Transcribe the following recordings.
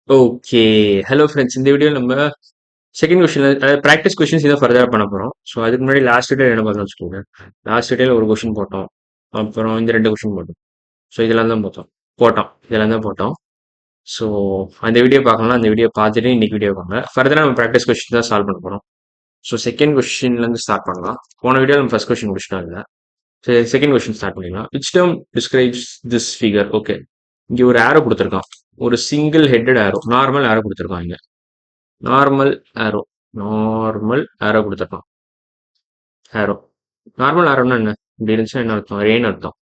Okay. Hello friends. இந்த வீடியோல நம்ம செகண்ட் கொஸ்டின்ல பிராக்டிஸ் கொஸ்டின்ஸ் இதான் ஃபர்தரா பண்ண போறோம். ஸோ அதுக்கு முன்னாடி லாஸ்ட் வீடியோ என்ன பார்த்தோம்னு வச்சுக்கோங்க. லாஸ்ட் வீடியோல ஒரு கொஸ்டின் போட்டோம். அப்புறம் இந்த 2 கொஸ்டின் போட்டோம். ஸோ இதெல்லாம் தான் இதெல்லாம் தான் போட்டோம். ஸோ அந்த வீடியோ பார்க்கணும்னா அந்த வீடியோ பார்த்துட்டு இன்னைக்கு வீடியோ வாங்க. ஃபர்தரா நம்ம பிராக்டிஸ் கொஸ்டின் தான் சால்வ் பண்ண போறோம். ஸோ செகண்ட் கொஸ்டின்லேருந்து ஸ்டார்ட் பண்ணலாம். போன வீடியோ நம்ம ஃபர்ஸ்ட் கொஸ்டின் முடிச்சிட்டோம் இல்ல. சரி, செகண்ட் கொஸ்டின் ஸ்டார்ட் பண்ணிடலாம். Which term describes this figure? Okay. இங்க ஒரு ஆரோ கொடுத்துருக்கான். ஒரு சிங்கிள் ஹெட்டட் ஆரோ, நார்மல் ஆரோ கொடுத்துருக்கான் இங்க. நார்மல் ஆரோ நார்மல் ஆரோ கொடுத்துருக்கான். ஆரோ நார்மல் ஆரோன்னா என்ன? இப்படி இருந்துச்சுன்னா என்ன அர்த்தம்? ரேன்னு அர்த்தம்.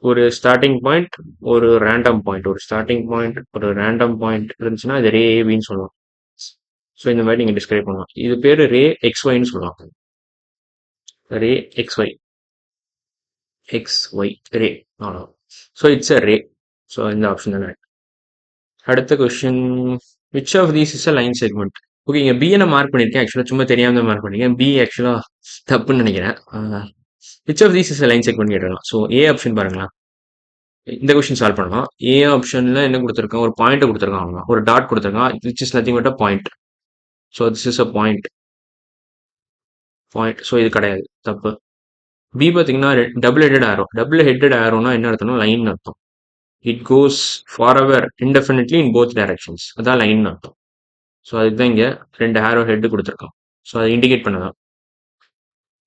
ஒரு ஸ்டார்டிங் பாயிண்ட், ஒரு ரேண்டம் பாயிண்ட், ஒரு ஸ்டார்டிங் பாயிண்ட், ஒரு ரேண்டம் பாயிண்ட் இருந்துச்சுன்னா இது ரே ஏபின்னு சொல்லுவோம். ஸோ இந்த மாதிரி நீங்க டிஸ்கிரைப் பண்ணலாம். இது பேரு ரே எக்ஸ்ஒய்ன்னு சொல்லுவாங்க. Ray XY XY ray. அவ்வளோ. So it's a ray. So இந்த ஆப்ஷன் தானே. அடுத்த question, which of these is a line segment? Okay, இங்க பி நான் மார்க் பண்ணிருக்கேன். ஆக்சுவலா சும்மா தெரியாம தான் மார்க் பண்ணிருக்கேன். பி ஆக்சுவலா தப்புன்னு நினைக்கிறேன். Which of these is line segment கேட்டலாம். ஸோ ஏ ஆப்ஷன் பாருங்களா. இந்த கொஸ்டின் சால்வ் பண்ணலாம். ஏ ஆப்ஷன்ல என்ன கொடுத்துருக்கான்? ஒரு பாயிண்ட் கொடுத்துருக்கான். அவங்க ஒரு டாட் கொடுத்துருக்கான். Which is nothing but a point. So this is a point. Point. So இது கிடையாது, தப்பு. பி பார்த்தீங்கன்னா டபுள் ஹெட்டட் ஆரோ. டபுள் ஹெட்டட் ஆரோனா என்ன அர்த்தம்னா லைன் அர்த்தம். It goes for ever indefinitely in both directions. அதான் லைன் அர்த்தம். ஸோ அதுக்கு தான் இங்க 2 ஹேரோ ஹெட் கொடுத்துருக்கோம். ஸோ அதை இண்டிகேட் பண்ணதான்.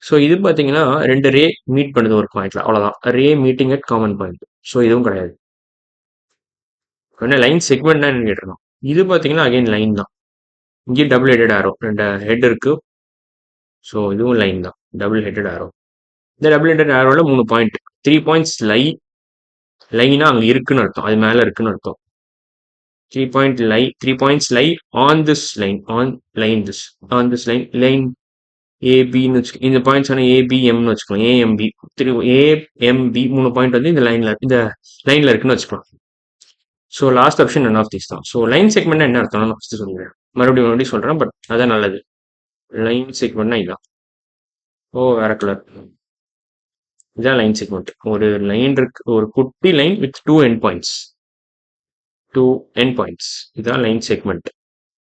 ஸோ இது பார்த்தீங்கன்னா 2 ரே மீட் பண்ணுது ஒரு பாயிண்ட்ல, அவ்வளோதான். ரே meeting at common point. So இதுவும் கிடையாது. உடனே லைன் செக்மெண்ட்னா என்னன்னு கேட்டிருக்கோம். இது பார்த்தீங்கன்னா அகைன் லைன் தான். இங்கேயும் டபுள் ஹெட்டட் ஆரோ, 2 ஹெட் இருக்கு. ஸோ இதுவும் லைன் தான், டபுள் ஹெட்டட் ஆரோ. இந்த டபுள் ஹெட்டட் ஆரோல 3 பாயிண்ட், 3 பாயிண்ட்ஸ் லைனா அங்க இருக்குன்னு அர்த்தம். அது மேல இருக்குன்னு அர்த்தம். 3 points lie on this line, on this line ஏபின்னு வச்சுக்கோ. இந்த பாயிண்ட்ஸ் ஆனால் ஏபிஎம்னு வச்சுக்கோங்க. ஏஎம்பி ஏஎம்பி 3 பாயிண்ட் வந்து இந்த லைன்ல இருக்குன்னு வச்சுக்கலாம். So last option none of these தான். ஸோ லைன் செக்மெண்ட் என்ன அர்த்தம் நான் ஃபர்ஸ்ட் சொல்லிடுறேன். மறுபடியும் சொல்றேன், பட் அதான் நல்லது. லைன் செக்மெண்ட்னா இதான். ஓ, வேற கலர். இதான் லைன் செக்மெண்ட். ஒரு லைன் இருக்கு, ஒரு குட்டி line with 2 end points. 2 end points. இதான் லைன் செக்மெண்ட்.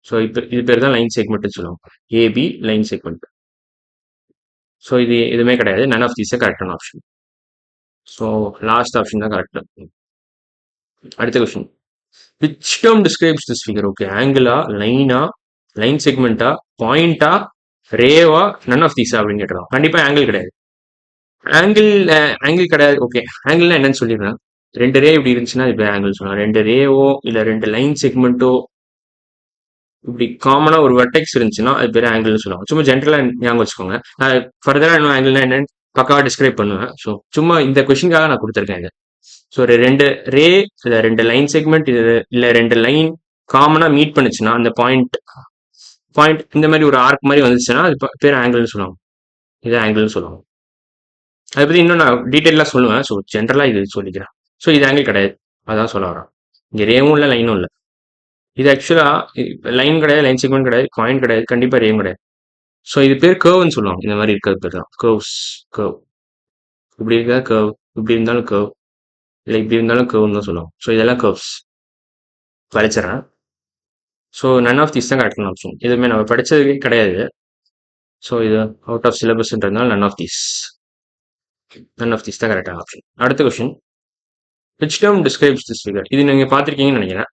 ஸோ இப்போ இது பேர் தான் லைன் செக்மெண்ட்னு சொல்லுவாங்க. AB line segment. ஸோ இது எதுவுமே கிடையாது. நன் ஆஃப் தீஸ் கரெக்டான ஆப்ஷன். ஸோ லாஸ்ட் ஆப்ஷன் தான் கரெக்ட். அடுத்த question, which term describes this figure? Okay, ஆங்கிளா, லைனா, லைன் செக்மெண்டா, பாயிண்டா, ரேவா, நன் ஆஃப் தீஸா அப்படின்னு கேட்டலாம். கண்டிப்பா ஆங்கிள் கிடையாது. ஆங்கிள் ஆங்கிள் கிடையாது. ஓகே, ஆங்கிள்னா என்னன்னு சொல்லிடுறேன். 2 ரே இப்படி இருந்துச்சுன்னா இப்போ ஆங்கிள் சொல்லலாம். 2 ரேவோ இல்ல 2 லைன் செக்மெண்ட்டோ இப்படி காமனா ஒரு வெர்டெக்ஸ் இருந்துச்சுன்னா அது பேர் ஆங்கிள்னு சொல்லுவாங்க. சும்மா ஜென்ரலா ஞாபகம் வச்சுக்கோங்க. ஃபர்தரா இன்னும் ஆங்கிள்னா என்னன்னு பக்காவா டிஸ்கிரைப் பண்ணுவேன். ஸோ சும்மா இந்த கொஸ்டின்காக நான் கொடுத்துருக்கேன் இது. ஸோ ஒரு 2 ரே இல்ல 2 லைன் செக்மெண்ட் இல்ல 2 லைன் காமனா மீட் பண்ணுச்சுன்னா அந்த பாயிண்ட் பாயிண்ட் இந்த மாதிரி ஒரு ஆர்க் மாதிரி வந்துச்சுன்னா அது பேர் ஆங்கிள்னு சொல்லுவாங்க. இது ஆங்கிள்னு சொல்லுவாங்க. அதை பத்தி இன்னும் நான் டீட்டெயிலாக சொல்லுவேன். ஸோ ஜென்ரலா இது சொல்லிக்கிறேன். ஸோ இது ஆங்கிள் கிடையாது, அதான் சொல்ல வரேன். இங்க ரேவும் இல்லை, லைனும் இல்லை. இது ஆக்சுவலா லைன் கிடையாது, லைன் செக்மெண்ட் கிடையாது, பாயிண்ட் கிடையாது, கண்டிப்பா ரேவும் கிடையாது. ஸோ இது பேர் கர்வ்னு சொல்லுவாங்க. இந்த மாதிரி இருக்கிறது பேர் தான் கர்வ்ஸ். கர்வ் இப்படி இருக்கா கர்வ், இப்படி இருந்தாலும் கர்வ், இல்லை இப்படி இருந்தாலும் கர்வ்னு தான் சொல்லுவாங்க. ஸோ இதெல்லாம் கர்வ்ஸ். படிச்சிடறேன். ஸோ நன் ஆஃப் தீஸ் தான் கரெக்டான ஆப்ஷன். எதுவுமே நம்ம படிச்சதுக்கே கிடையாது. ஸோ இது அவுட் ஆஃப் சிலபஸ்ன்றதுனால நன் ஆஃப் தீஸ் தான் கரெக்டான ஆப்ஷன். அடுத்த question, which term describes this figure? இது நீங்க பார்த்துருக்கீங்கன்னு நினைக்கிறேன்.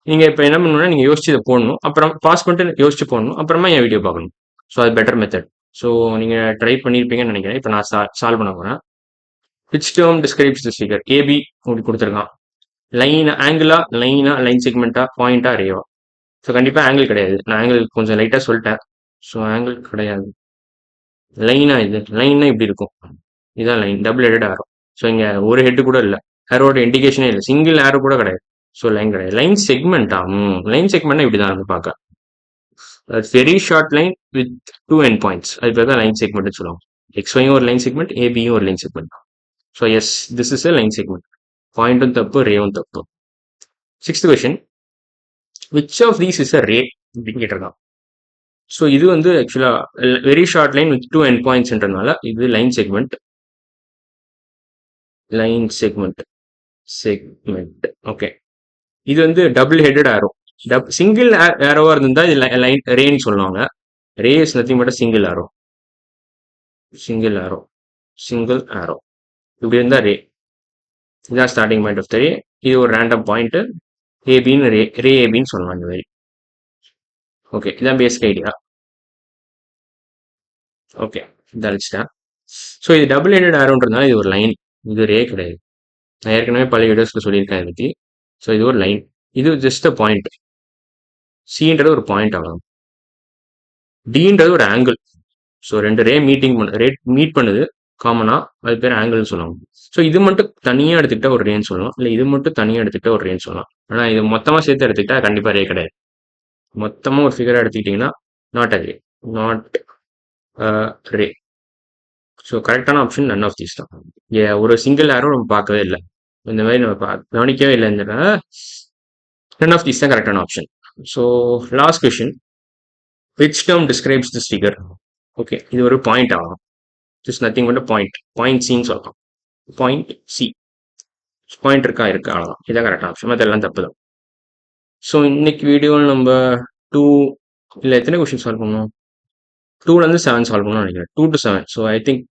நீங்க இப்போ என்ன பண்ணணும்னா நீங்க யோசிச்சு இதை போடணும், அப்புறம் பாஸ் பண்ணிட்டு யோசிச்சு போடணும், அப்புறமா என் வீடியோ பார்க்கணும். ஸோ அது பெட்டர் மெத்தட். ஸோ நீங்க ட்ரை பண்ணியிருப்பீங்கன்னு நினைக்கிறேன். இப்போ நான் சால்வ் பண்ண போறேன். Which term describes this figure? AB உங்களுக்கு கொடுத்துருக்கான். லைன் ஆங்கிளா, லைனா, லைன் செக்மெண்டா, பாயிண்டா, ரேவா? ஸோ கண்டிப்பா ஆங்கிள் கிடையாது. நான் ஆங்கிள் கொஞ்சம் லைட்டா சொல்லிட்டேன். ஸோ ஆங்கிள் கிடையாது. லைனா, இது லைன்னா இப்படி இருக்கும். இதான் லைன், டபுள் ஹெட்டட் ஆரோ. ஸோ இங்க ஒரு ஹெட் கூட இல்லை, ஆரோட இண்டிகேஷனே இல்லை, சிங்கிள் ஆரோ கூட கிடையாது. ஸோ லைன் கிடையாது. லைன் செக்மெண்டா? லைன் செக்மெண்ட்னா இப்படிதான் இருக்கும் பார்க்க. Very short line with 2 end points. அது பேர் தான் லைன் செக்மெண்ட் சொல்லுவாங்க. எக்ஸ்ஒயும் ஒரு லைன் செக்மெண்ட், ஏபியும் ஒரு line segment. So yes, this is a line segment. பாயிண்ட்டும் தப்பு, ரேவும் தப்பு. 6th question, which of these is a ray அப்படின்னு கேட்டிருக்கான். ஸோ இது வந்து ஆக்சுவலா very short line with 2 end பாயிண்ட்ஸ்ன்றதுனால இது line segment. Line segment. Okay, இது வந்து டபுள் ஹெட்டட் ஆரோ. சிங்கிள் ஏரோவா இருந்தா இது லைன் ரேன்னு சொல்லுவாங்க. Ray is nothing but single arrow. Single arrow, single arrow. இப்படி இருந்தா ரே. இதான் ஸ்டார்டிங் பாயிண்ட் ஆஃப் த ரே. இது ஒரு ரேண்டம் பாயிண்ட். ஏபின்னு ரே ஏபின்னு சொல்லலாம் இந்த மாதிரி. ஓகே, இதான் பேசிக் ஐடியா. ஓகே, இதை அழிச்சிட்டேன். ஸோ இது டபுள் ஹெடட் ஏரோன்றதுனால இது ஒரு லைன், இது ரே கிடையாது. நான் ஏற்கனவே பல வீடியோஸ்க்கு சொல்லியிருக்கேன் இதை பற்றி. ஸோ இது ஒரு லைன், இது ஜஸ்ட் அ பாயிண்ட். சின்றது ஒரு பாயிண்ட் ஆகும். டின்றது ஒரு ஆங்கிள். ஸோ ரெண்டு ரே மீட் பண்ணுது காமனா, அது பேர் ஆங்கிள்னு சொல்லுவாங்க. ஸோ இது மட்டும் தனியாக எடுத்துக்கிட்டா ஒரு ரேன்னு சொல்லலாம், இல்லை இது மட்டும் தனியாக எடுத்துக்கிட்டா ஒரு ரேன்னு சொல்லலாம். ஆனால் இது மொத்தமாக சேர்த்து எடுத்துக்கிட்டா கண்டிப்பாக ரே கிடையாது. மொத்தமாக ஒரு ஃபிகரை எடுத்துக்கிட்டிங்கன்னா not a ray, not ray. So கரெக்டான ஆப்ஷன் நன் ஆஃப் தீஸ் தான். ஒரு சிங்கிள் ஏரோ நம்ம பார்க்கவே இல்லை, இந்த மாதிரி நம்ம கவனிக்கவே இல்லை. இந்த நன் ஆஃப் தீஸ் தான் கரெக்டான option. So last question, which term describes this figure? Okay, இது ஒரு பாயிண்ட் ஆகும். ஜஸ்ட் நத்திங் பட் பாயிண்ட் சின்னு சொல்லலாம். பாயிண்ட் சி, பாயிண்ட் இருக்கா அவ்வளோதான். இதான் கரெக்டான ஆப்ஷன், மற்ற எல்லாம் தப்பு தான். ஸோ இன்னைக்கு வீடியோவில் நம்ம 2 இல்லை எத்தனை கொஷின் சால்வ் பண்ணோம்? 2லேருந்து 7 சால்வ் பண்ணணும்னு நினைக்கிறேன். 2 to 7. So I think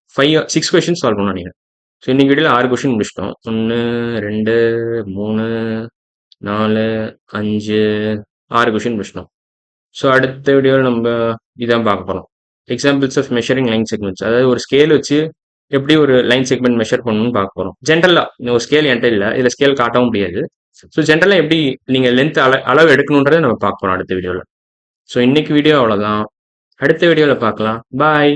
6 question solve பண்ணணும்னு நினைக்கிறேன். ஸோ இன்னைக்கு வீடியோவில் 6 கொஷின் முடிச்சிட்டோம். 1 2 3 4 5 6 கொஷின் முடிச்சிட்டோம். ஸோ அடுத்த வீடியோவில் நம்ம இதான் பார்க்க போகிறோம், examples of measuring line segments. அதாவது ஒரு ஸ்கேல் வச்சு எப்படி ஒரு லைன் செக்மெண்ட் மெஷர் பண்ணணும்னு பார்க்க போகிறோம். ஜென்ரலாக ஒரு ஸ்கேல் என்கிட்ட இல்லை, இதில் ஸ்கேல் காட்டவும் முடியாது. ஸோ ஜென்ரலாக எப்படி நீங்கள் லென்த் அளவு எடுக்கணுன்றதை நம்ம பார்க்க போகிறோம் அடுத்த வீடியோவில். ஸோ இன்னைக்கு வீடியோ அவ்வளோதான், அடுத்த வீடியோவில் பார்க்கலாம். பாய்.